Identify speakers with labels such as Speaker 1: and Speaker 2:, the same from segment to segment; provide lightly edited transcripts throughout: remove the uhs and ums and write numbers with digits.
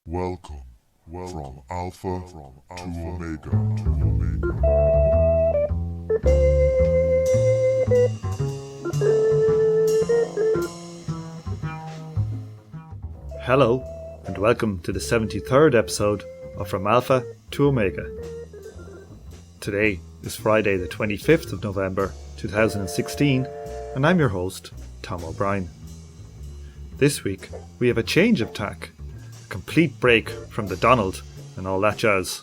Speaker 1: Welcome, from Alpha to Omega.
Speaker 2: Hello, and welcome to the 73rd episode of From Alpha to Omega. Today is Friday the 25th of November 2016, and I'm your host, Tom O'Brien. This week we have a change of tack, a complete break from the Donald and all that jazz.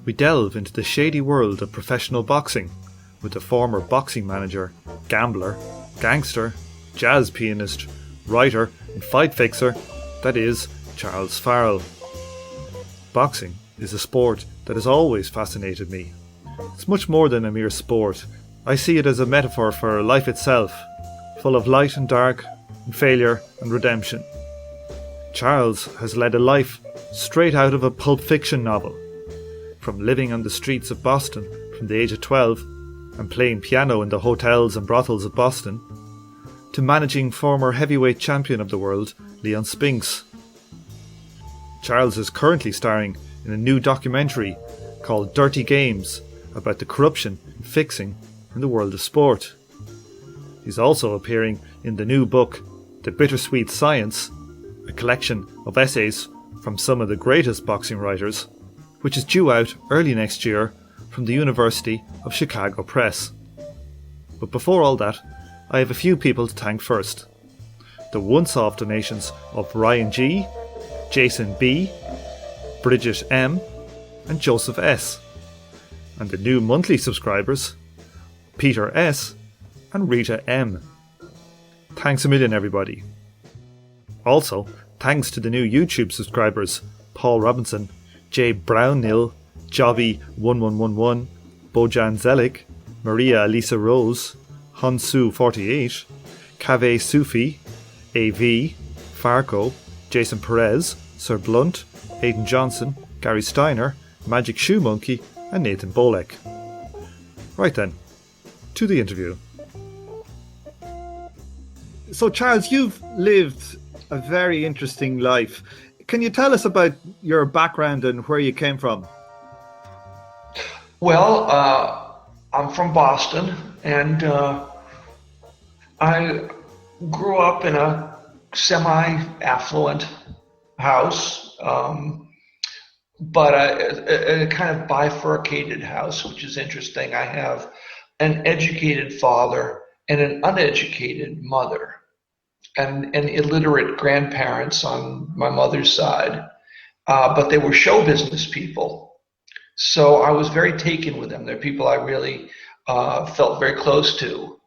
Speaker 2: We delve into the shady world of professional boxing with the former boxing manager, gambler, gangster, jazz pianist, writer and fight fixer, that is, Charles Farrell. Boxing is a sport that has always fascinated me. It's much more than a mere sport. I see it as a metaphor for life itself, full of light and dark, and failure and redemption. Charles has led a life straight out of a pulp-fiction novel. From living on the streets of Boston from the age of 12 and playing piano in the hotels and brothels of Boston, to managing former heavyweight champion of the world, Leon Spinks. Charles is currently starring in a new documentary called Ditry Games about the corruption and fixing in the world of sport. He's also appearing in the new book, The Bittersweet Science, a collection of essays from some of the greatest boxing writers, which is due out early next year from the University of Chicago Press. But before all that, I have a few people to thank first. The once-off donations of Ryan G, Jason B, Bridget M, and Joseph S. And the new monthly subscribers, Peter S and Rita M. Thanks a million, everybody. Also, thanks to the new YouTube subscribers, Paul Robinson, Jay Brownhill, Jobby1111, Bojan Zelic, Maria Elisa Rose, Hansu48, Kave Sufi, AV, Farco, Jason Perez, Sir Blunt, Aidan Johnson, Gary Steiner, Magic Shoe Monkey, and Nathan Bolek. Right then, to the interview. So Charles, you've lived a very interesting life. Can you tell us about your background and where you came from?
Speaker 3: Well, I'm from Boston, and I grew up in a semi-affluent house, but a kind of bifurcated house, which is interesting. I have an educated father and an uneducated mother, and illiterate grandparents on my mother's side, but they were show business people. So I was very taken with them. They're people I really felt very close to.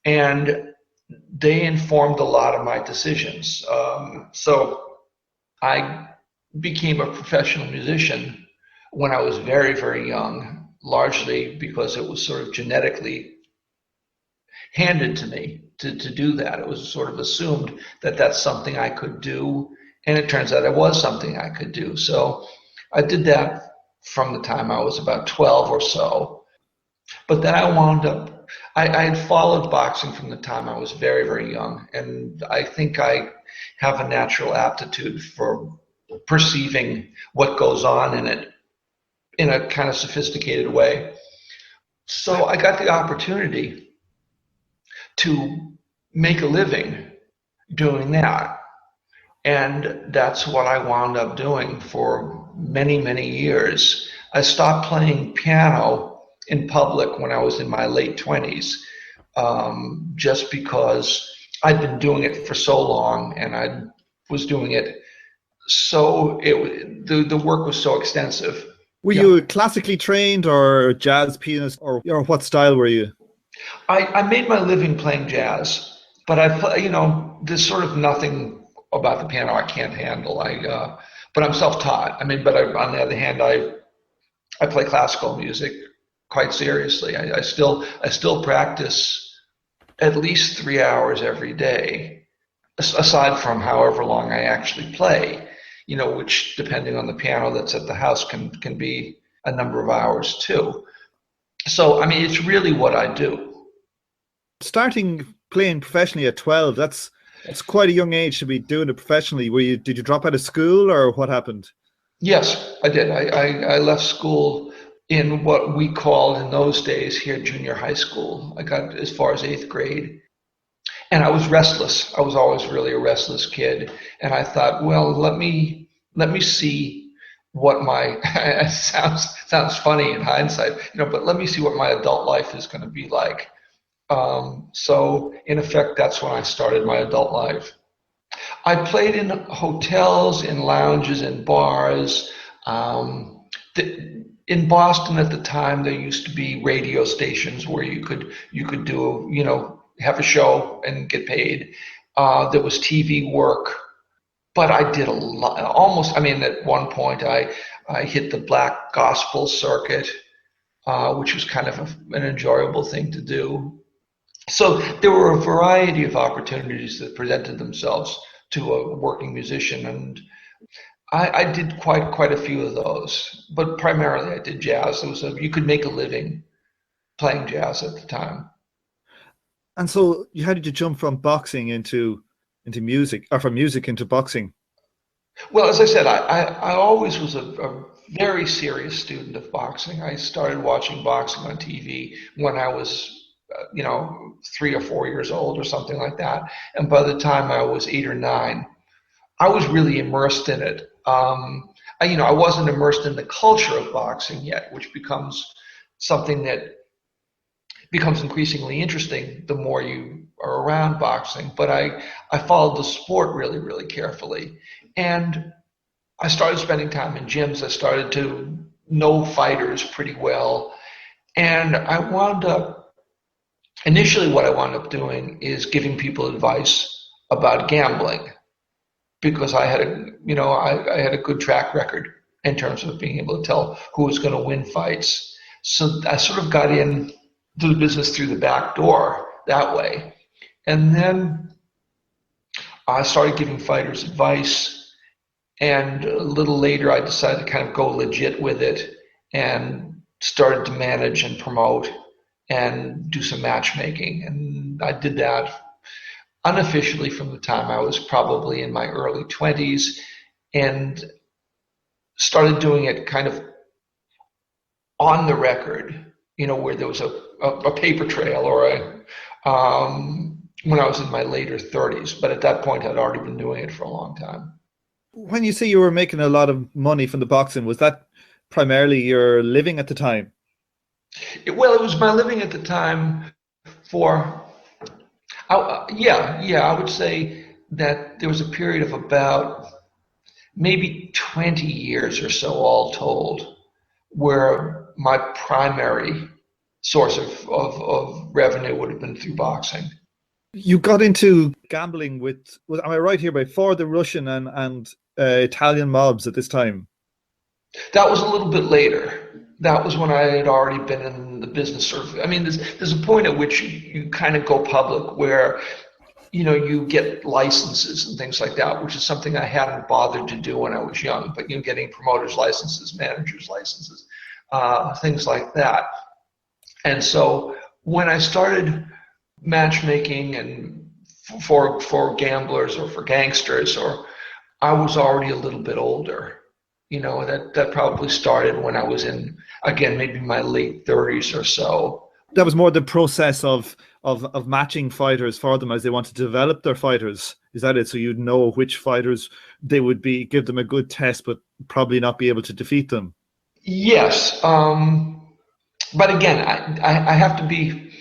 Speaker 3: And they informed a lot of my decisions. So I became a professional musician when I was very, very young, largely because it was sort of genetically handed to me to do that. It was sort of assumed that that's something I could do, and it turns out it was something I could do. So I did that from the time I was about 12 or so. But then I wound up I had followed boxing from the time I was very, very young, and I think I have a natural aptitude for perceiving what goes on in it in a kind of sophisticated way. So I got the opportunity to make a living doing that, and that's what I wound up doing for many, many years. I stopped playing piano in public when I was in my late 20s, just because I'd been doing it for so long, and I was doing it so the work was so extensive.
Speaker 2: Were you classically trained or jazz pianist, or what style were you?
Speaker 3: I made my living playing jazz, but there's sort of nothing about the piano I can't handle. But I'm self-taught. On the other hand, I play classical music quite seriously. I still practice at least 3 hours every day, aside from however long I actually play, which, depending on the piano that's at the house, can be a number of hours too. So, it's really what I do.
Speaker 2: Starting playing professionally at 12, that's It's quite a young age to be doing it professionally. Did you drop out of school or what happened?
Speaker 3: Yes, I did. I left school in what we called in those days here junior high school. I got as far as eighth grade. And I was restless. I was always really a restless kid. And I thought, well, let me see what my it sounds funny in hindsight, but let me see what my adult life is going to be like. So in effect, that's when I started my adult life. I played in hotels, in lounges, in bars. In Boston at the time, there used to be radio stations where you could do have a show and get paid. There was TV work, but I did a lot. Almost, I mean, at one point, I hit the black gospel circuit, which was kind of an enjoyable thing to do. So there were a variety of opportunities that presented themselves to a working musician, and I did quite a few of those. But primarily, I did jazz. You could make a living playing jazz at the time.
Speaker 2: And so how did you jump from boxing into music, or from music into boxing?
Speaker 3: Well, as I said, I always was a very serious student of boxing. I started watching boxing on TV when I was, 3 or 4 years old or something like that. And by the time I was 8 or 9, I was really immersed in it. I wasn't immersed in the culture of boxing yet, which becomes something that becomes increasingly interesting the more you are around boxing. But I followed the sport really, really carefully. And I started spending time in gyms. I started to know fighters pretty well. And initially what I wound up doing is giving people advice about gambling because I had a good track record in terms of being able to tell who was going to win fights. So I sort of got into the business through the back door that way. And then I started giving fighters advice. And a little later, I decided to kind of go legit with it and started to manage and promote and do some matchmaking. And I did that unofficially from the time I was probably in my early 20s and started doing it kind of on the record, where there was a paper trail when I was in my later 30s. But at that point, I'd already been doing it for a long time.
Speaker 2: When you say you were making a lot of money from the boxing, was that primarily your living at the time?
Speaker 3: It was my living at the time for, yeah, I would say that there was a period of about maybe 20 years or so, all told, where my primary source of revenue would have been through boxing.
Speaker 2: You got into gambling am I right here, for the Russian and Italian mobs at this time?
Speaker 3: That was a little bit later. That was when I had already been in the business there's a point at which you kind of go public where, you get licenses and things like that, which is something I hadn't bothered to do when I was young, but getting promoters licenses, managers licenses, things like that. And so when I started matchmaking and for gamblers or for gangsters, or I was already a little bit older. That probably started when I was in, again, maybe my late 30s or so.
Speaker 2: That was more the process of matching fighters for them as they want to develop their fighters. Is that it? So you'd know which fighters they would give them a good test, but probably not be able to defeat them.
Speaker 3: Yes. But again, I have to be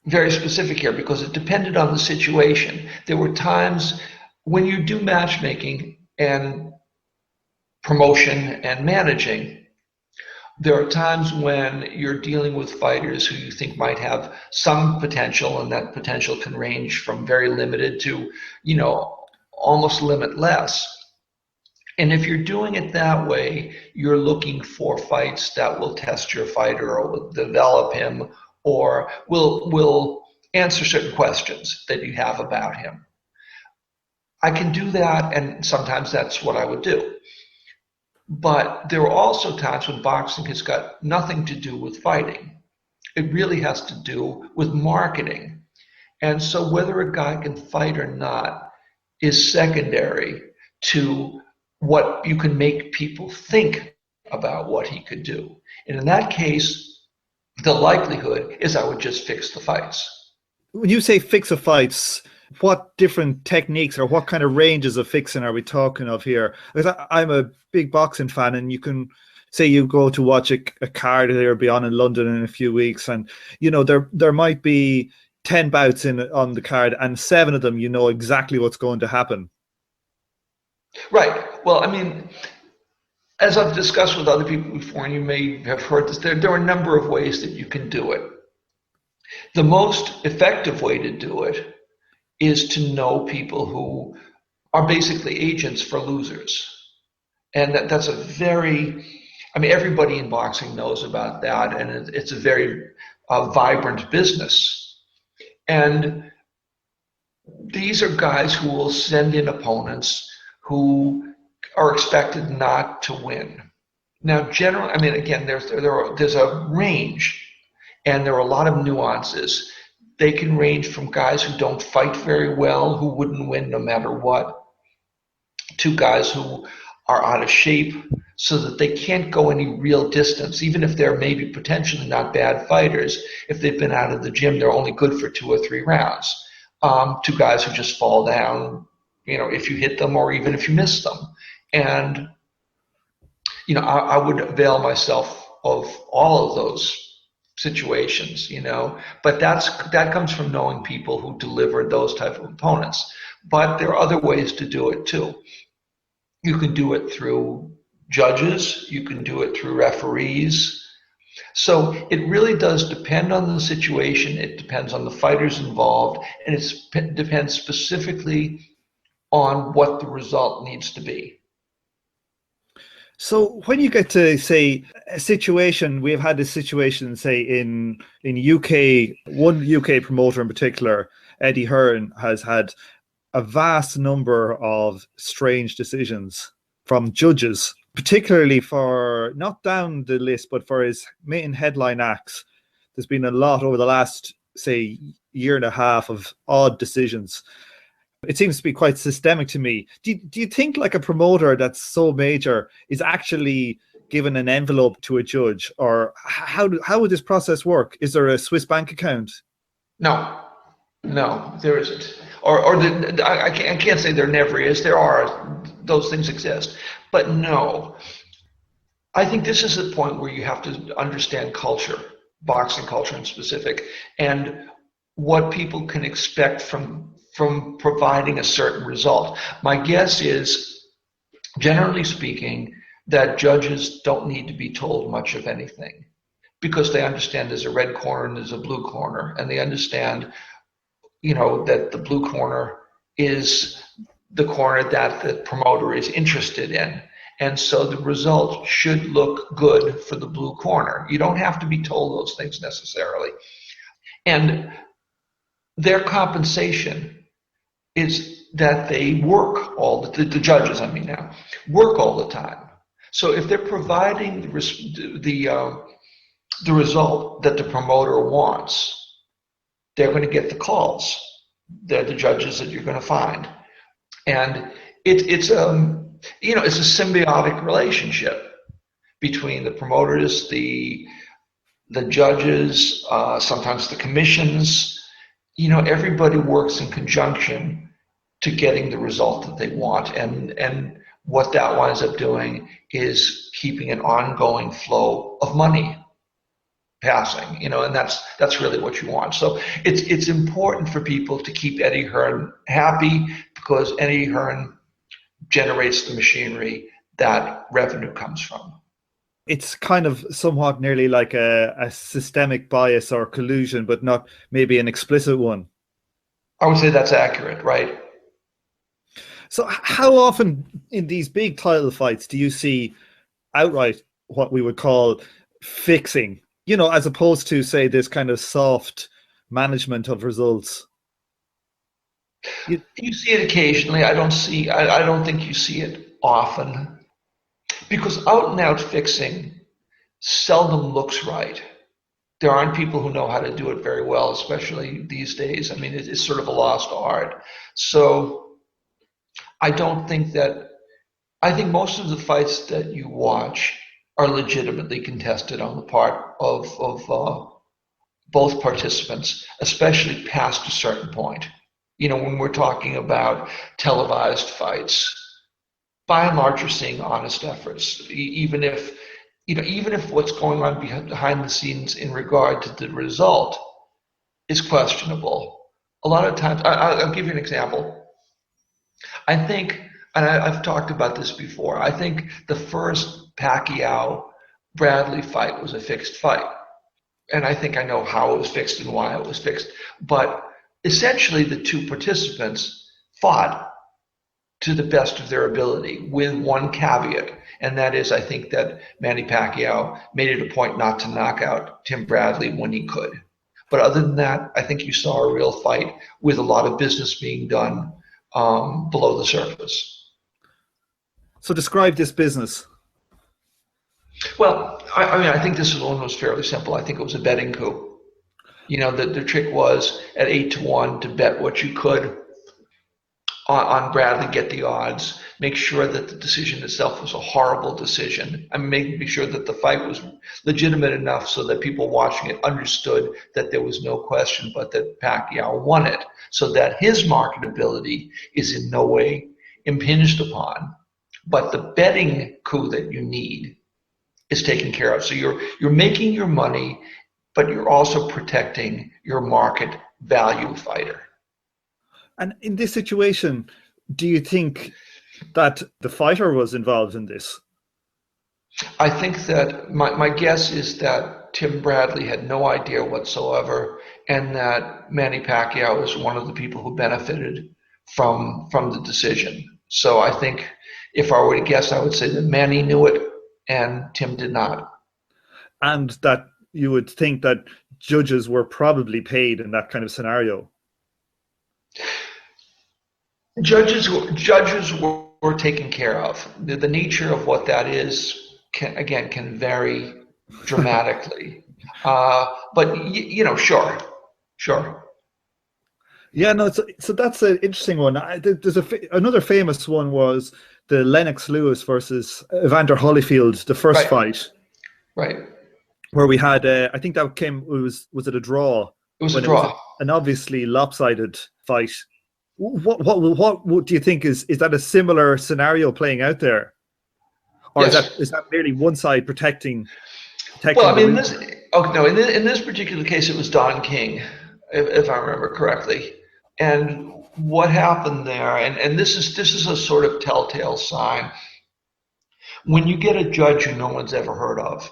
Speaker 3: very specific here because it depended on the situation. There were times when you do matchmaking and promotion and managing, there are times when you're dealing with fighters who you think might have some potential, and that potential can range from very limited to, almost limitless. And if you're doing it that way, you're looking for fights that will test your fighter or will develop him or will answer certain questions that you have about him. I can do that, and sometimes that's what I would do. But there are also times when boxing has got nothing to do with fighting. It really has to do with marketing. And so whether a guy can fight or not is secondary to what you can make people think about what he could do. And in that case, the likelihood is I would just fix the fights.
Speaker 2: When you say fix a fights, what different techniques or what kind of ranges of fixing are we talking of here? Because I'm a big boxing fan, and you can say you go to watch a card that'll be on in London in a few weeks, and there might be 10 bouts on the card, and 7 of them exactly what's going to happen.
Speaker 3: Right. Well, I mean, as I've discussed with other people before, and you may have heard this, there are a number of ways that you can do it. The most effective way to do it is to know people who are basically agents for losers. And that's I mean, everybody in boxing knows about that, and it's a very vibrant business. And these are guys who will send in opponents who are expected not to win. Now, generally, I mean, again, there's a range, and there are a lot of nuances. They can range from guys who don't fight very well, who wouldn't win no matter what, to guys who are out of shape so that they can't go any real distance, even if they're maybe potentially not bad fighters. If they've been out of the gym, they're only good for 2 or 3 rounds. To guys who just fall down, if you hit them or even if you miss them. And, I would avail myself of all of those situations, but that comes from knowing people who deliver those type of opponents. But there are other ways to do it too. You can do it through judges, you can do it through referees. So it really does depend on the situation, it depends on the fighters involved, and it depends specifically on what the result needs to be.
Speaker 2: So when you get to, say, a situation, we've had this situation, say, in UK, one UK promoter in particular, Eddie Hearn, has had a vast number of strange decisions from judges, particularly for, not down the list, but for his main headline acts. There's been a lot over the last, say, year and a half of odd decisions. It seems to be quite systemic to me. Do you think like a promoter that's so major is actually given an envelope to a judge, or how would this process work? Is there a Swiss bank account?
Speaker 3: No, there isn't. I can't say there never is. There are, those things exist, but no. I think this is the point where you have to understand culture, boxing culture in specific, and what people can expect from providing a certain result. My guess is, generally speaking, that judges don't need to be told much of anything, because they understand there's a red corner and there's a blue corner, and they understand, that the blue corner is the corner that the promoter is interested in. And so the result should look good for the blue corner. You don't have to be told those things necessarily. And their compensation is that they work the judges, work all the time. So if they're providing the result that the promoter wants, they're going to get the calls. They're the judges that you're going to find. And it's a symbiotic relationship between the promoters, the judges, sometimes the commissions. Everybody works in conjunction to getting the result that they want, and what that winds up doing is keeping an ongoing flow of money passing, and that's really what you want. So it's important for people to keep Eddie Hearn happy, because Eddie Hearn generates the machinery that revenue comes from.
Speaker 2: It's kind of somewhat nearly like a systemic bias or collusion, but not maybe an explicit one.
Speaker 3: I would say that's accurate, right?
Speaker 2: So how often in these big title fights do you see outright what we would call fixing, as opposed to, say, this kind of soft management of results?
Speaker 3: You see it occasionally. I don't think you see it often, because out and out fixing seldom looks right. There aren't people who know how to do it very well, especially these days. It's sort of a lost art. So I don't think that, I think most of the fights that you watch are legitimately contested on the part of both participants, especially past a certain point. When we're talking about televised fights, by and large, you're seeing honest efforts, even if what's going on behind the scenes in regard to the result is questionable. A lot of times, I'll give you an example. I think, and I've talked about this before, I think the first Pacquiao Bradley fight was a fixed fight. And I think I know how it was fixed and why it was fixed. But essentially, the two participants fought to the best of their ability with one caveat. And that is, I think that Manny Pacquiao made it a point not to knock out Tim Bradley when he could. But other than that, I think you saw a real fight with a lot of business being done below the surface.
Speaker 2: So describe this business.
Speaker 3: Well, I think this one was fairly simple. I think it was a betting coup. The trick was at 8-1 to bet what you could on Bradley, get the odds, make sure that the decision itself was a horrible decision, and making sure that the fight was legitimate enough so that people watching it understood that there was no question but that Pacquiao won it, so that his marketability is in no way impinged upon. But the betting coup that you need is taken care of. So you're making your money, but you're also protecting your market value fighter.
Speaker 2: And in this situation, do you think that the fighter was involved in this?
Speaker 3: I think that my guess is that Tim Bradley had no idea whatsoever, and that Manny Pacquiao is one of the people who benefited from the decision. So I think if I were to guess, I would say that Manny knew it and Tim did not.
Speaker 2: And that you would think that judges were probably paid in that kind of scenario.
Speaker 3: Judges were taken care of. The nature of what that is can vary dramatically. But sure.
Speaker 2: Yeah, no. So that's an interesting one. There's another famous one was the Lennox Lewis versus Evander Holyfield, the first fight.
Speaker 3: Right.
Speaker 2: Where we had, I think that was it a draw?
Speaker 3: It was a draw.
Speaker 2: It was an obviously lopsided fight. What do you think is that a similar scenario playing out there, or
Speaker 3: yes.
Speaker 2: is that merely one side protecting?
Speaker 3: Well, I mean, in this particular case, it was Don King, if I remember correctly. And what happened there, and this is a sort of telltale sign, when you get a judge who no one's ever heard of,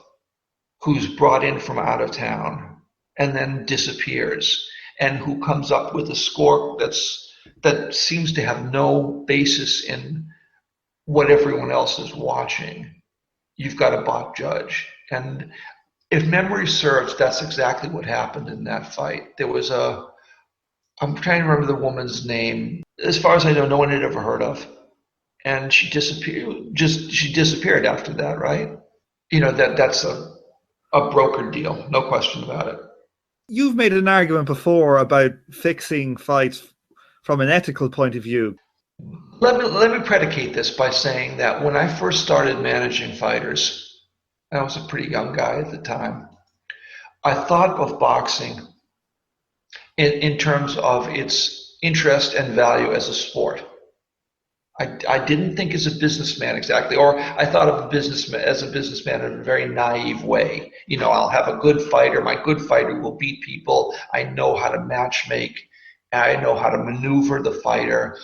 Speaker 3: who's brought in from out of town and then disappears, and who comes up with a score that seems to have no basis in what everyone else is watching, you've got a bot judge. And if memory serves, that's exactly what happened in that fight. There was I'm trying to remember the woman's name. As far as I know, no one had ever heard of. And she disappeared. She disappeared after that, right? That's a brokered deal, no question about it.
Speaker 2: You've made an argument before about fixing fights from an ethical point of view.
Speaker 3: Let me predicate this by saying that when I first started managing fighters, I was a pretty young guy at the time, I thought of boxing in terms of its interest and value as a sport. I didn't think as a businessman exactly, or I thought of as a businessman in a very naive way. I'll have a good fighter. My good fighter will beat people. I know how to match make. I know how to maneuver the fighter,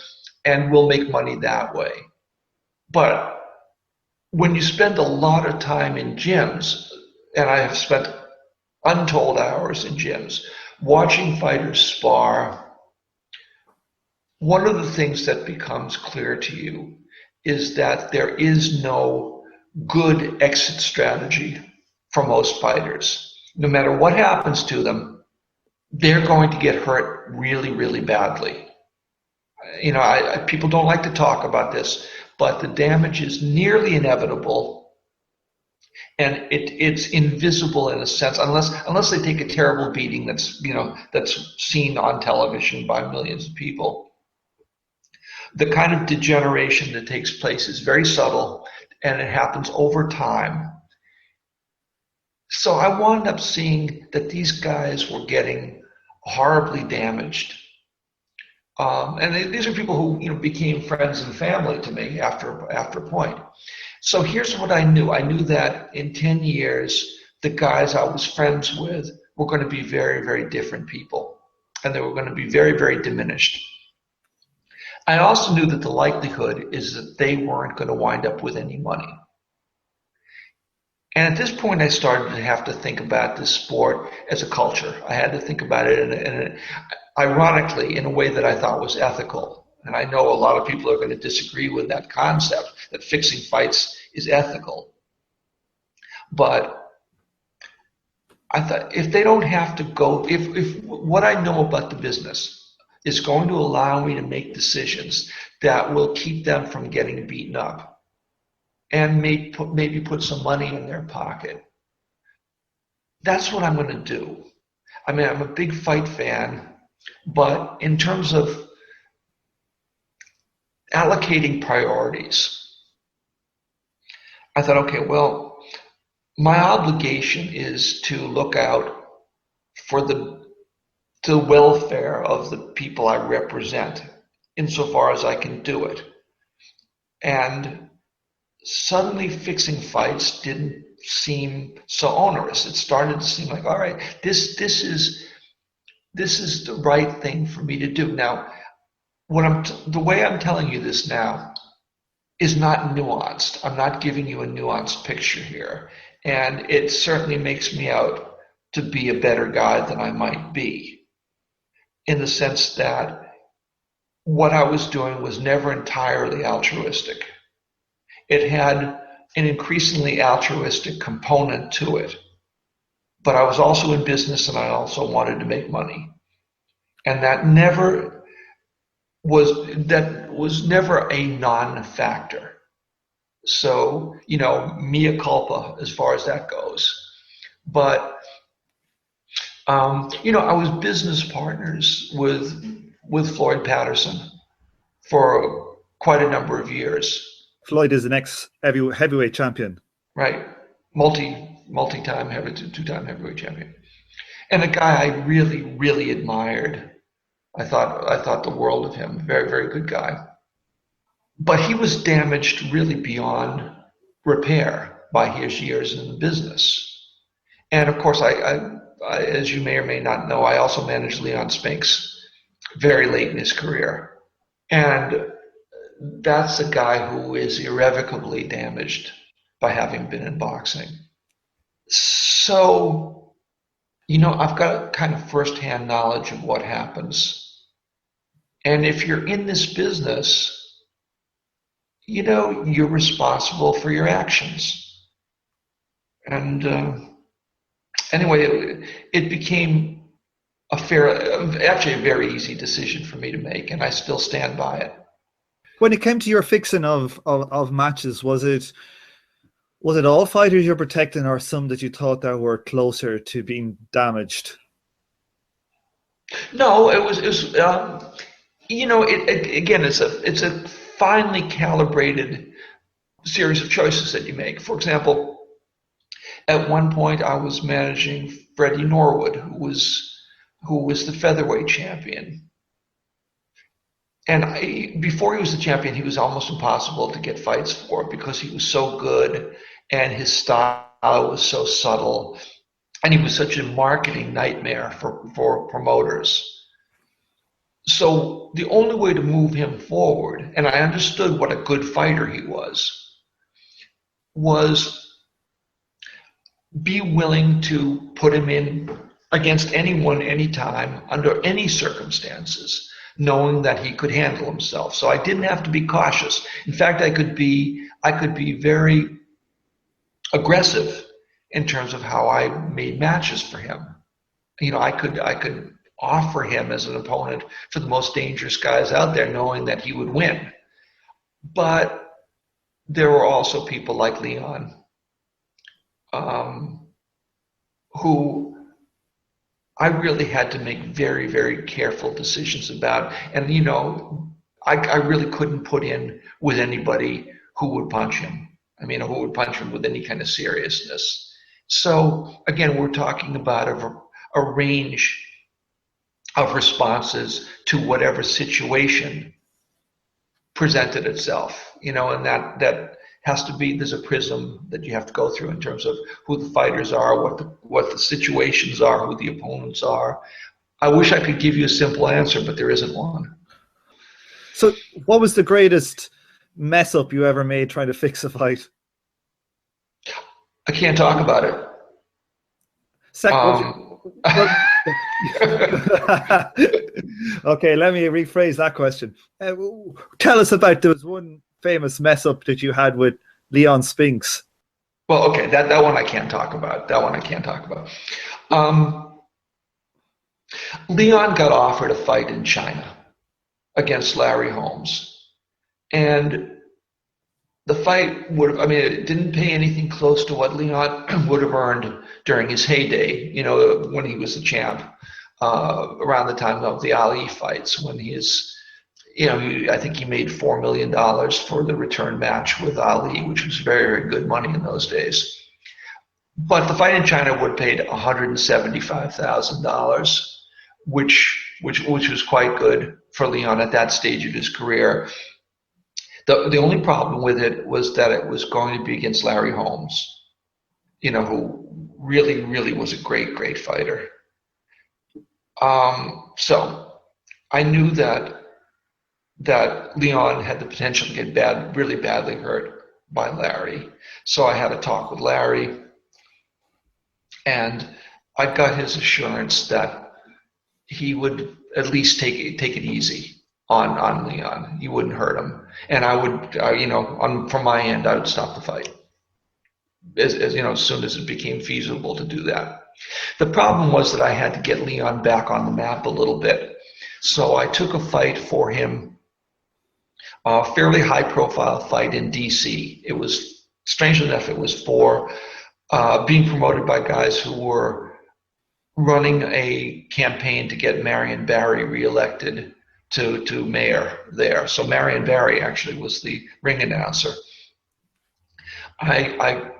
Speaker 3: and we'll make money that way. But when you spend a lot of time in gyms, and I have spent untold hours in gyms, watching fighters spar, one of the things that becomes clear to you is that there is no good exit strategy for most fighters. No matter what happens to them, they're going to get hurt really, really badly. People don't like to talk about this, but the damage is nearly inevitable, and it's invisible in a sense, unless they take a terrible beating that's seen on television by millions of people. The kind of degeneration that takes place is very subtle and it happens over time. So I wound up seeing that these guys were getting horribly damaged. And these are people who became friends and family to me after a point. So here's what I knew. I knew that in 10 years, the guys I was friends with were going to be very, very different people. And they were going to be very, very diminished. I also knew that the likelihood is that they weren't going to wind up with any money. And at this point, I started to have to think about this sport as a culture. I had to think about it ironically, in a way that I thought was ethical. And I know a lot of people are going to disagree with that concept, that fixing fights is ethical. But I thought if they don't have to go, if what I know about the business is going to allow me to make decisions that will keep them from getting beaten up and maybe put some money in their pocket, that's what I'm going to do. I mean, I'm a big fight fan, but in terms of allocating priorities, I thought, okay, well, my obligation is to look out for the welfare of the people I represent insofar as I can do it. And suddenly fixing fights didn't seem so onerous. It started to seem like, all right, this is the right thing for me to do. Now, the way I'm telling you this now is not nuanced. I'm not giving you a nuanced picture here. And it certainly makes me out to be a better guy than I might be, in the sense that what I was doing was never entirely altruistic. It had an increasingly altruistic component to it. But I was also in business and I also wanted to make money. And that was never a non-factor. So, mea culpa as far as that goes. But, I was business partners with Floyd Patterson for quite a number of years.
Speaker 2: Floyd is the next heavyweight champion.
Speaker 3: Right. Multi-time two-time heavyweight champion. And a guy I really, really admired. I thought the world of him. Very, very good guy. But he was damaged really beyond repair by his years in the business. And of course, I as you may or may not know, I also managed Leon Spinks very late in his career. And that's a guy who is irrevocably damaged by having been in boxing. So, I've got kind of firsthand knowledge of what happens. And if you're in this business, you're responsible for your actions. And anyway, it became actually a very easy decision for me to make, and I still stand by it.
Speaker 2: When it came to your fixing of matches, was it all fighters you're protecting, or some that you thought that were closer to being damaged?
Speaker 3: No, it was again, it's a finely calibrated series of choices that you make. For example, at one point I was managing Freddie Norwood, who was the featherweight champion. And before he was the champion, he was almost impossible to get fights for because he was so good and his style was so subtle and he was such a marketing nightmare for promoters. So the only way to move him forward, and I understood what a good fighter he was be willing to put him in against anyone, anytime, under any circumstances, knowing that he could handle himself. So I didn't have to be cautious. In fact, I could be very aggressive in terms of how I made matches for him. I could offer him as an opponent for the most dangerous guys out there, knowing that he would win. But there were also people like Leon, who I really had to make very, very careful decisions about. And, I really couldn't put in with anybody who would punch him. I mean, who would punch him with any kind of seriousness. So again, we're talking about a range of responses to whatever situation presented itself, and that has to be, there's a prism that you have to go through in terms of who the fighters are, what the situations are, who the opponents are. I wish I could give you a simple answer, but there isn't one.
Speaker 2: So what was the greatest mess up you ever made trying to fix a fight?
Speaker 3: I can't talk about it.
Speaker 2: Okay, let me rephrase that question. Tell us about, there was one famous mess up that you had with Leon Spinks.
Speaker 3: Well, okay, that one I can't talk about. Leon got offered a fight in China against Larry Holmes, and the fight would have, I mean, it didn't pay anything close to what Leon would have earned during his heyday, when he was the champ, around the time of the Ali fights, when I think he made $4 million for the return match with Ali, which was very, very good money in those days. But the fight in China would have paid $175,000, which was quite good for Leon at that stage of his career. The only problem with it was that it was going to be against Larry Holmes, who really, really was a great, great fighter. So I knew that Leon had the potential to get really badly hurt by Larry. So I had a talk with Larry, and I got his assurance that he would at least take it easy on Leon. He wouldn't hurt him, and I would, from my end, I would stop the fight as soon as it became feasible to do that. The problem was that I had to get Leon back on the map a little bit, so I took a fight for him, a fairly high-profile fight in D.C. It was, strangely enough, it was for being promoted by guys who were running a campaign to get Marion Barry reelected to mayor there. So Marion Barry actually was the ring announcer. I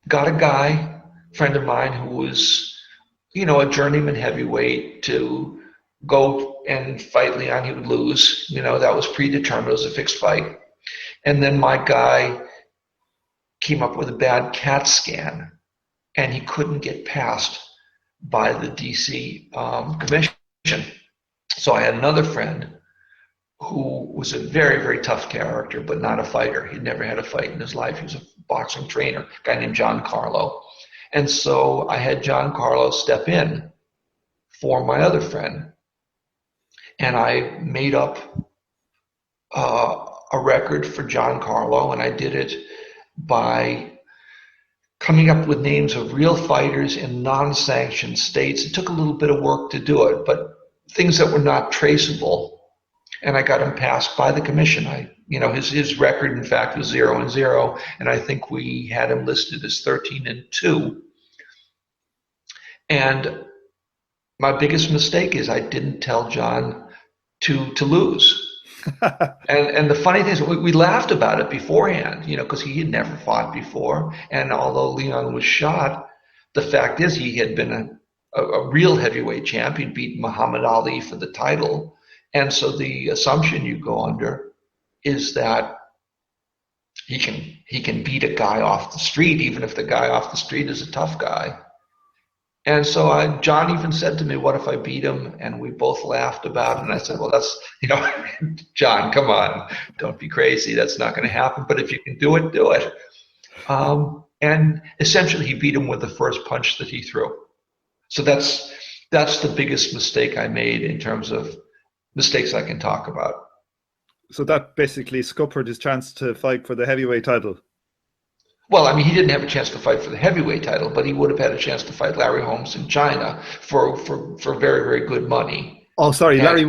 Speaker 3: got a friend of mine who was, a journeyman heavyweight, to go and fight Leon. He would lose. That was predetermined. It was a fixed fight. And then my guy came up with a bad CAT scan, and he couldn't get passed by the DC commission. So I had another friend who was a very, very tough character, but not a fighter. He'd never had a fight in his life. He was a boxing trainer, a guy named John Carlo. And so I had John Carlo step in for my other friend. And I made up a record for John Carlo, and I did it by coming up with names of real fighters in non-sanctioned states. It took a little bit of work to do it, but things that were not traceable. And I got him passed by the commission. His record, in fact, was 0-0, and I think we had him listed as 13-2. And my biggest mistake is I didn't tell John to lose. and the funny thing is, we laughed about it beforehand, because he had never fought before. And although Leon was shot, the fact is he had been a real heavyweight champ. He'd beat Muhammad Ali for the title. And so the assumption you go under is that he can beat a guy off the street, even if the guy off the street is a tough guy. And so John even said to me, "What if I beat him?" And we both laughed about it. And I said, "Well, that's, John, come on, don't be crazy. That's not going to happen. But if you can do it, do it." And essentially, he beat him with the first punch that he threw. So that's the biggest mistake I made in terms of mistakes I can talk about.
Speaker 2: So that basically scuppered his chance to fight for the heavyweight title.
Speaker 3: Well, I mean, he didn't have a chance to fight for the heavyweight title, but he would have had a chance to fight Larry Holmes in China for very, very good money.
Speaker 2: Oh, sorry, and Larry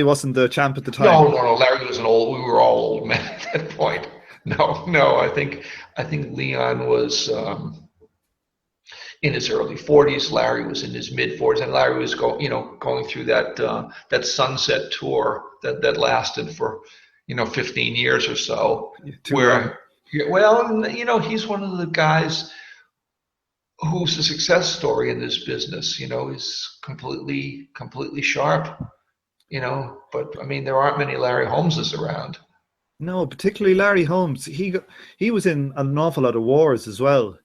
Speaker 2: wasn't the champ at the time.
Speaker 3: No. Larry was we were all old men at that point. No. I think Leon was, in his early 40s. Larry was in his mid 40s, and Larry was going through that Sunset tour that lasted for 15 years or so.
Speaker 2: Too long.
Speaker 3: He's one of the guys who's a success story in this business. He's completely sharp. But I mean, there aren't many Larry Holmeses around.
Speaker 2: No, particularly Larry Holmes. He was in an awful lot of wars as well.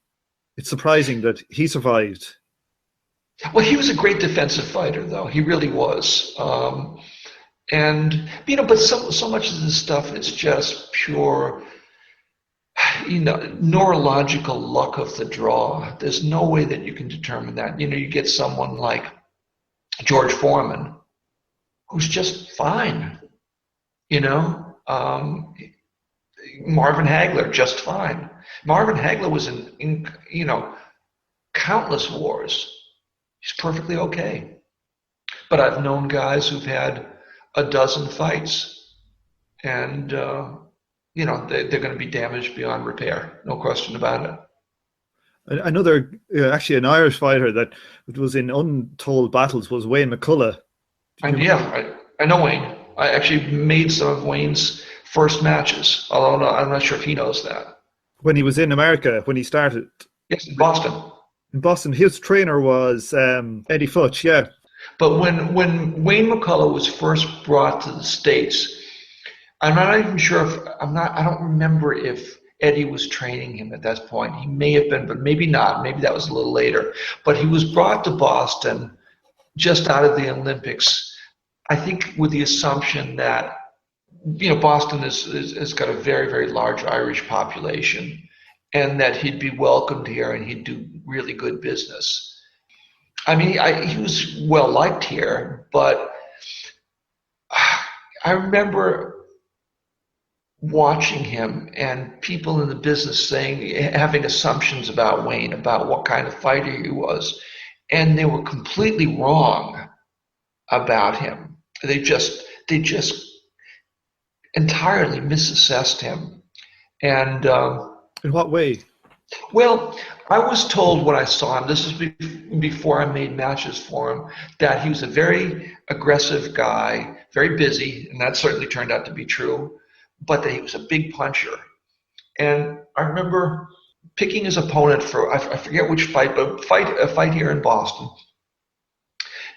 Speaker 2: It's surprising that he survived.
Speaker 3: Well, he was a great defensive fighter, though. He really was. But so much of this stuff is just pure, neurological luck of the draw. There's no way that you can determine that. You get someone like George Foreman, who's just fine. Marvin Hagler, just fine. Marvin Hagler was in countless wars. He's perfectly okay. But I've known guys who've had a dozen fights, and they're going to be damaged beyond repair. No question about it.
Speaker 2: Another, actually, an Irish fighter that was in untold battles was Wayne McCullough.
Speaker 3: I know Wayne. I actually made some of Wayne's first matches, although I'm not sure if he knows that.
Speaker 2: When he was in America, when he started.
Speaker 3: Yes, in Boston.
Speaker 2: In Boston, his trainer was Eddie Futch, yeah.
Speaker 3: But when Wayne McCullough was first brought to the States, I'm not even sure I don't remember if Eddie was training him at that point. He may have been, but maybe not. Maybe that was a little later. But he was brought to Boston just out of the Olympics, I think with the assumption that, Boston has got a very, very large Irish population, and that he'd be welcomed here and he'd do really good business. I mean, he was well liked here, but I remember watching him and people in the business having assumptions about Wayne, about what kind of fighter he was, and they were completely wrong about him. They just entirely misassessed him. And
Speaker 2: in what way?
Speaker 3: Well, I was told when I saw him, this is before I made matches for him, that he was a very aggressive guy, very busy, and that certainly turned out to be true, but that he was a big puncher. And I remember picking his opponent for, I forget which fight, but a fight here in Boston.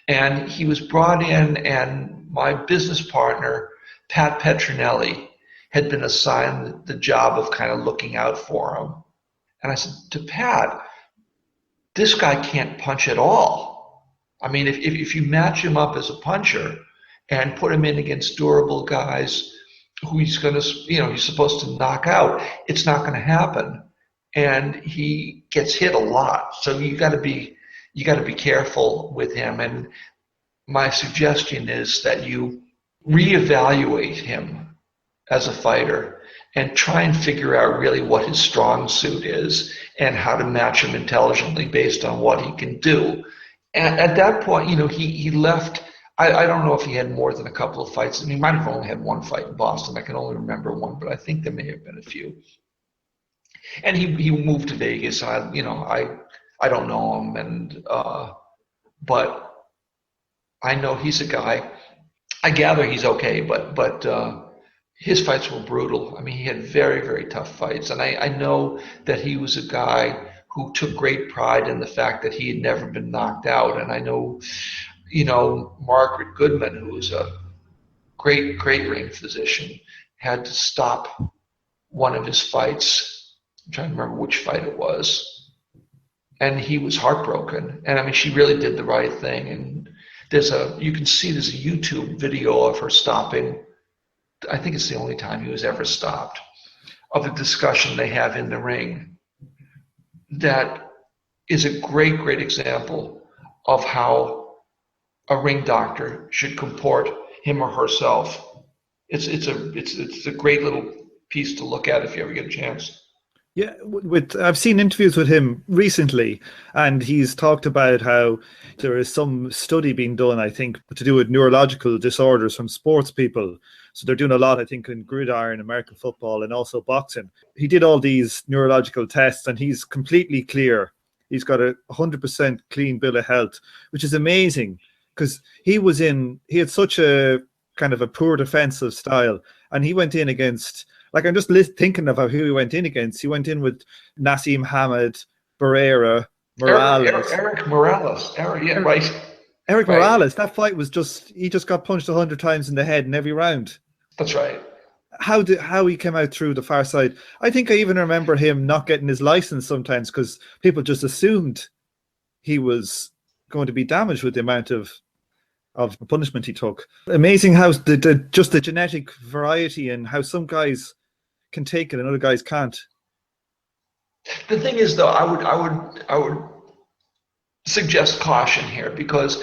Speaker 3: And he was brought in, and my business partner, Pat Petronelli, had been assigned the job of kind of looking out for him. And I said to Pat, this guy can't punch at all. I mean, if you match him up as a puncher and put him in against durable guys who he's supposed to knock out, it's not going to happen. And he gets hit a lot. So you got to be careful with him. And my suggestion is that you reevaluate him as a fighter and try and figure out really what his strong suit is and how to match him intelligently based on what he can do. And at that point, he left. I don't know if he had more than a couple of fights. I mean, he might have only had one fight in Boston. I can only remember one, but I think there may have been a few. And he moved to Vegas. I don't know him, but I know he's a guy. I gather he's okay, but his fights were brutal. I mean, he had very, very tough fights. And I know that he was a guy who took great pride in the fact that he had never been knocked out. And I know, Margaret Goodman, who was a great, great ring physician, had to stop one of his fights. I'm trying to remember which fight it was. And he was heartbroken. And I mean, she really did the right thing. And there's a YouTube video of her stopping. I think it's the only time he was ever stopped, of a discussion they have in the ring that is a great, great example of how a ring doctor should comport him or herself. It's a great little piece to look at if you ever get a chance.
Speaker 2: Yeah, I've seen interviews with him recently, and he's talked about how there is some study being done, I think, to do with neurological disorders from sports people. So they're doing a lot, I think, in gridiron, American football, and also boxing. He did all these neurological tests, and he's completely clear. He's got a 100% clean bill of health, which is amazing because he had such a kind of a poor defensive style, and he went in against, like, I'm just thinking about who he went in against. He went in with Nassim Hamed, Barrera, Morales.
Speaker 3: Eric Morales. Yeah, right.
Speaker 2: Eric
Speaker 3: Right.
Speaker 2: Morales, that fight was he just got punched 100 times in the head in every round.
Speaker 3: That's right.
Speaker 2: How he came out through the far side. I think I even remember him not getting his license sometimes because people just assumed he was going to be damaged with the amount of punishment he took. Amazing how just the genetic variety and how some guys can take it and other guys can't.
Speaker 3: The thing is, though, I would suggest caution here, because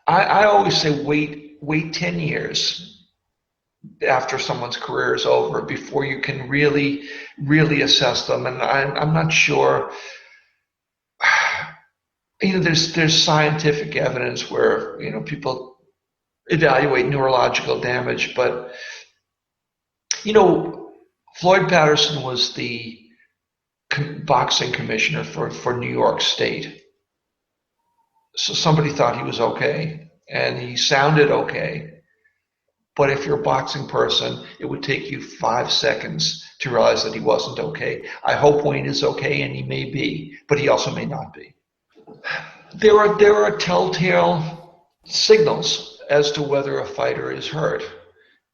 Speaker 3: I always say wait 10 years after someone's career is over before you can really assess them. And I'm not sure. There's scientific evidence where people evaluate neurological damage, but Floyd Patterson was the boxing commissioner for New York State. So somebody thought he was okay, and he sounded okay. But if you're a boxing person, it would take you 5 seconds to realize that he wasn't okay. I hope Wayne is okay, and he may be, but he also may not be. There are telltale signals as to whether a fighter is hurt,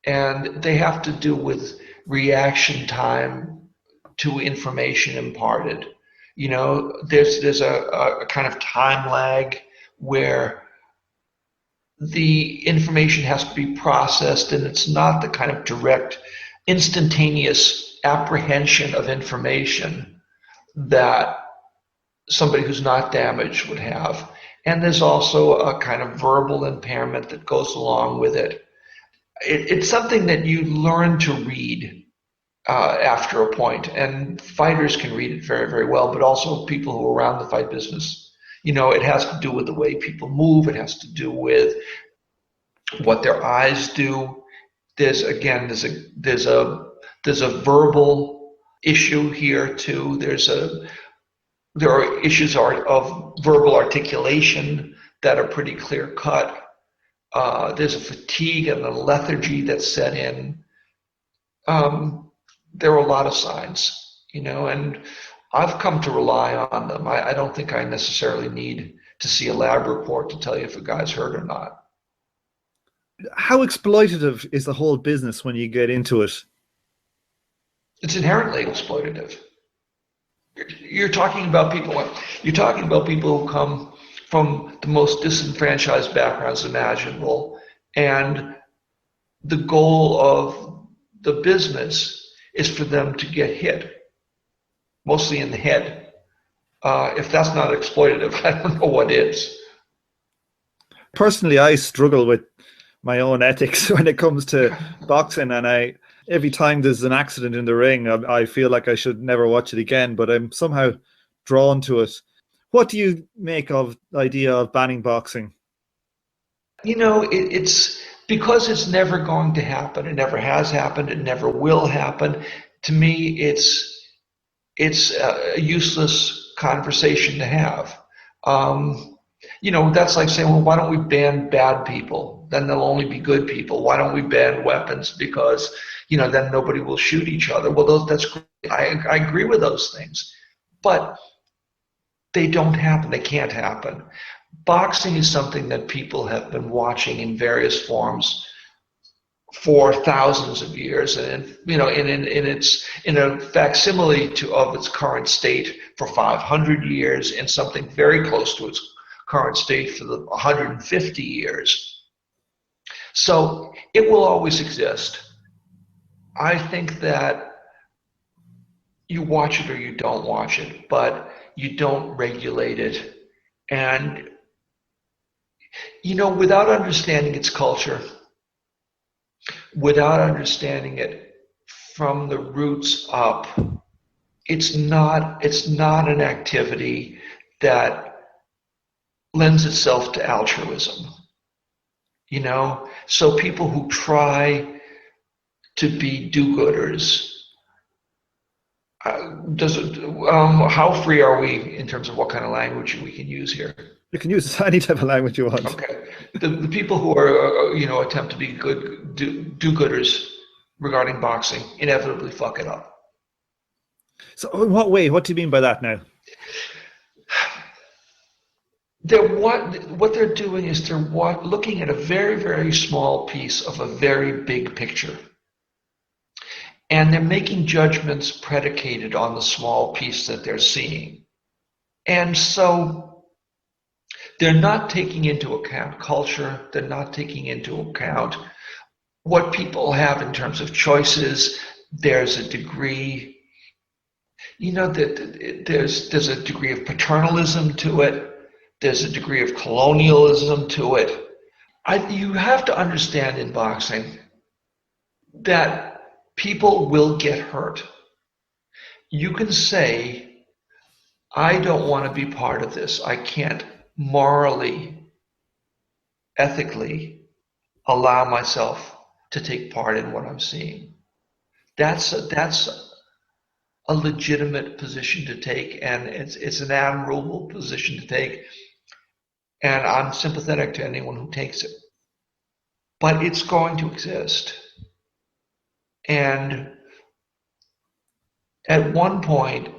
Speaker 3: and they have to do with reaction time to information imparted. There's a kind of time lag where the information has to be processed, and it's not the kind of direct, instantaneous apprehension of information that somebody who's not damaged would have. And there's also a kind of verbal impairment that goes along with it. It's something that you learn to read after a point, and fighters can read it very, very well, but also people who are around the fight business. It has to do with the way people move. It has to do with what their eyes do. There's a verbal issue here too. There are issues of verbal articulation that are pretty clear cut. There's a fatigue and a lethargy that's set in. There are a lot of signs, and I've come to rely on them. I don't think I necessarily need to see a lab report to tell you if a guy's hurt or not.
Speaker 2: How exploitative is the whole business when you get into it?
Speaker 3: It's inherently exploitative. You're talking about people who come from the most disenfranchised backgrounds imaginable, and the goal of the business is for them to get hit, mostly in the head. If that's not exploitative, I don't know what is.
Speaker 2: Personally, I struggle with my own ethics when it comes to boxing, and every time there's an accident in the ring, I feel like I should never watch it again, but I'm somehow drawn to it. What do you make of the idea of banning boxing?
Speaker 3: It's because it's never going to happen. It never has happened. It never will happen. To me, it's a useless conversation to have. That's like saying, well, why don't we ban bad people? Then there'll only be good people. Why don't we ban weapons? Because, then nobody will shoot each other. Well, that's great. I agree with those things, but they don't happen. They can't happen. Boxing is something that people have been watching in various forms for thousands of years, and in a facsimile of its current state for 500 years, and something very close to its current state for the 150 years. So it will always exist. I think that you watch it or you don't watch it, but you don't regulate it. And without understanding its culture, without understanding it from the roots up, it's not an activity that lends itself to altruism. So people who try to be do-gooders, Does it? How free are we in terms of what kind of language we can use here?
Speaker 2: You can use any type of language you want.
Speaker 3: Okay. The people who are attempt to be good do-gooders regarding boxing inevitably fuck it up.
Speaker 2: So, in what way? What do you mean by that now?
Speaker 3: What they're doing is they're looking at a very, very small piece of a very big picture. And they're making judgments predicated on the small piece that they're seeing. And so they're not taking into account culture. They're not taking into account what people have in terms of choices. There's a degree, that there's a degree of paternalism to it. There's a degree of colonialism to it. You have to understand in boxing that people will get hurt. You can say, I don't want to be part of this. I can't morally, ethically allow myself to take part in what I'm seeing. That's a legitimate position to take, and it's an admirable position to take. And I'm sympathetic to anyone who takes it. But it's going to exist. And at one point,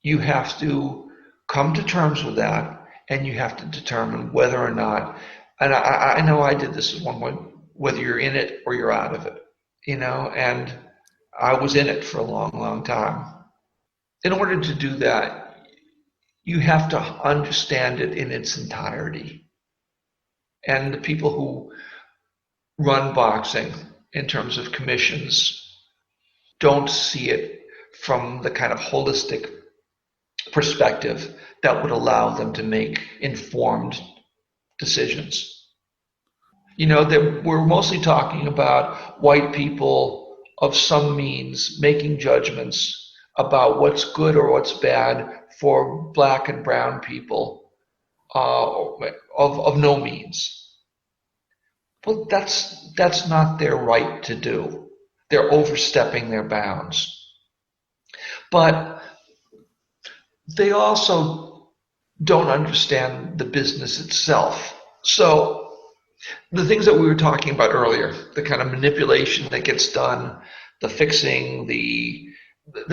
Speaker 3: you have to come to terms with that, and you have to determine whether or not, and I know I did this at one point, whether you're in it or you're out of it, and I was in it for a long, long time. In order to do that, you have to understand it in its entirety. And the people who run boxing in terms of commissions don't see it from the kind of holistic perspective that would allow them to make informed decisions. We're mostly talking about white people of some means making judgments about what's good or what's bad for black and brown people of no means. Well, that's not their right to do. They're overstepping their bounds. But they also don't understand the business itself. So the things that we were talking about earlier, the kind of manipulation that gets done, the fixing, the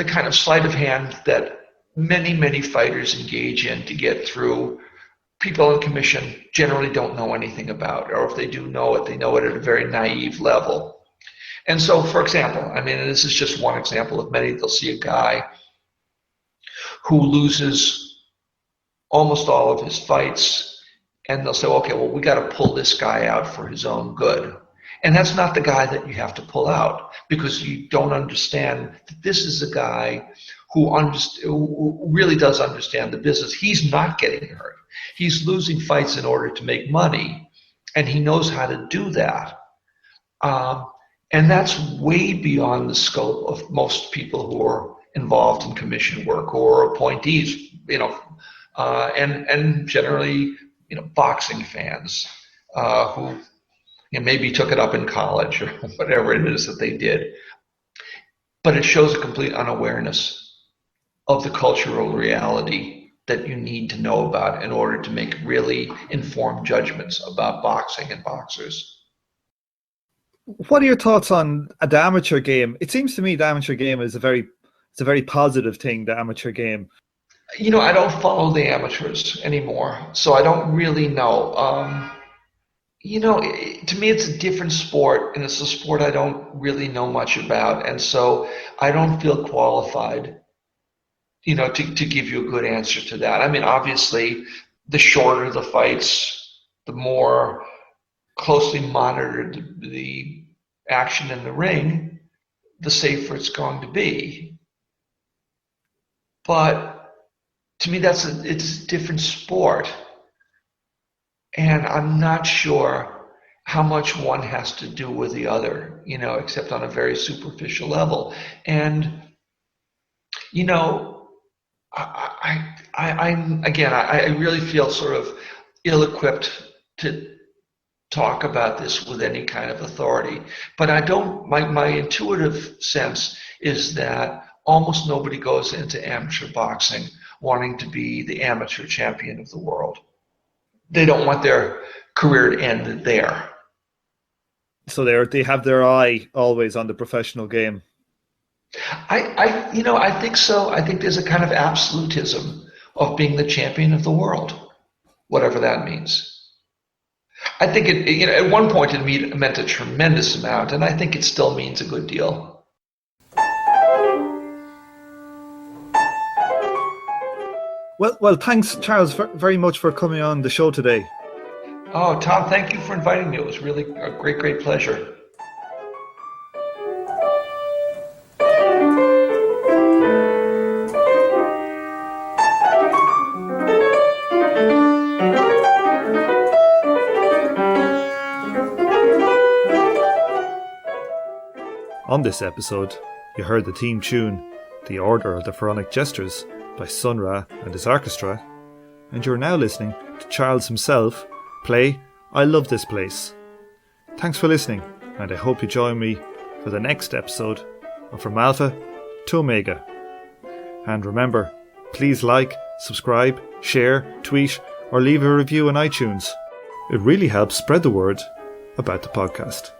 Speaker 3: kind of sleight of hand that many, many fighters engage in to get through, people in commission generally don't know anything about, or if they do know it, they know it at a very naive level. And so, for example, and this is just one example of many, they'll see a guy who loses almost all of his fights, and they'll say, okay, well, we got to pull this guy out for his own good. And that's not the guy that you have to pull out, because you don't understand that this is a guy who really does understand the business. He's not getting hurt. He's losing fights in order to make money, and he knows how to do that. And that's way beyond the scope of most people who are involved in commission work or appointees, and generally, boxing fans who maybe took it up in college or whatever it is that they did. But it shows a complete unawareness of the cultural reality that you need to know about in order to make really informed judgments about boxing and boxers.
Speaker 2: What are your thoughts on the amateur game? It seems to me the amateur game is a very positive thing, the amateur game.
Speaker 3: I don't follow the amateurs anymore, so I don't really know. To me, it's a different sport, and it's a sport I don't really know much about, and so I don't feel qualified, to give you a good answer to that. Obviously, the shorter the fights, the more closely monitored the action in the ring, the safer it's going to be. But to me, it's a different sport. And I'm not sure how much one has to do with the other, except on a very superficial level. And, I really feel sort of ill-equipped to talk about this with any kind of authority. But my intuitive sense is that almost nobody goes into amateur boxing wanting to be the amateur champion of the world. They don't want their career to end there.
Speaker 2: So they have their eye always on the professional game.
Speaker 3: I think so. I think there's a kind of absolutism of being the champion of the world, whatever that means. I think at one point it meant a tremendous amount, and I think it still means a good deal.
Speaker 2: Well, thanks, Charles, very much for coming on the show today.
Speaker 3: Oh, Tom, thank you for inviting me. It was really a great, great pleasure.
Speaker 2: On this episode, you heard the theme tune, The Order of the Pharaonic Jesters, by Sun Ra and his orchestra, and you're now listening to Charles himself play I Love This Place. Thanks for listening, and I hope you join me for the next episode of From Alpha to Omega. And remember, please like, subscribe, share, tweet, or leave a review on iTunes. It really helps spread the word about the podcast.